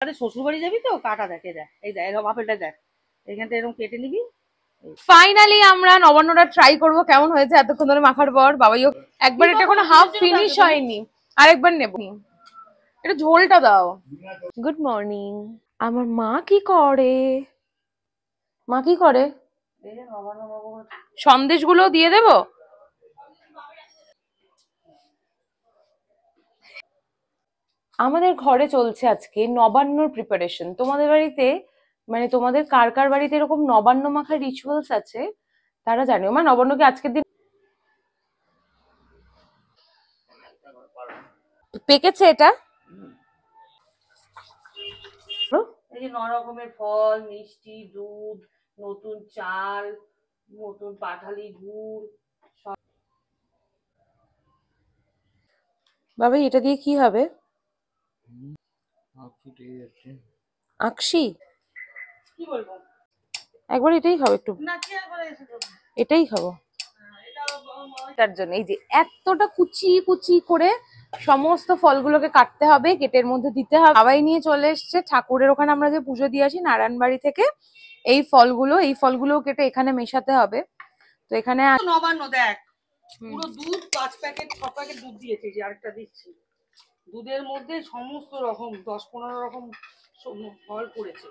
আরে শ্বশুর বাড়ি যাবি তো কাটা দেখে দেখ, এই দেখ আপেলটা দেখ, এখানটা এরকম কেটে নিবি। ফাইনালি আমরা নবান্নটা ট্রাই করব কেমন হয়েছে এতক্ষণ ধরে মাখার পর। বাবাইও একবার এটা কোনো হাফ ফিনিশ হয়নি, আরেকবার নেব। এটা ঝোলটা দাও। Good morning. আমার মা কি করে? মা কি করে? সন্দেশগুলো দিয়ে দেব। আমাদের ঘরে চলছে আজকে নবান্নর প্রিপারেশন। তোমাদের বাড়িতে মানে তোমাদের কার কার বাড়িতে এরকম নবান্ন মাখার রিচুয়ালস আছে তারা জানিও। মা নবান্নকে আজকের দিন পেকেছে এটা। এই যে 9 রকমের ফল, মিষ্টি, দুধ, নতুন চাল, নতুন পাটালি গুড়। বাবা এটা দিয়ে কি হবে? আকশি কি বলবো, একবার এটাই খাবো, একটু না কি একবার এসে করবো। এটাই খাবো। তার জন্য এই যে এতটা কুচি কুচি করে সমস্ত ফলগুলোকে কাটতে হবে, কেটের মধ্যে দিতে হবে। সবাই নিয়ে চলে এসছে ঠাকুরের ওখানে আমরা যে পুজো দিয়ে আসি নারায়ণ বাড়ি থেকে। এই ফলগুলো কেটে এখানে মেশাতে হবে। তো এখানে নবান্ন দেখ পুরো দুধ 5 প্যাকেট 6 প্যাকেট দুধ দিয়েছে, যে আরেকটা দিচ্ছি। দুধের মধ্যে সমস্ত রকম 10-15 রকম ফল পড়েছে।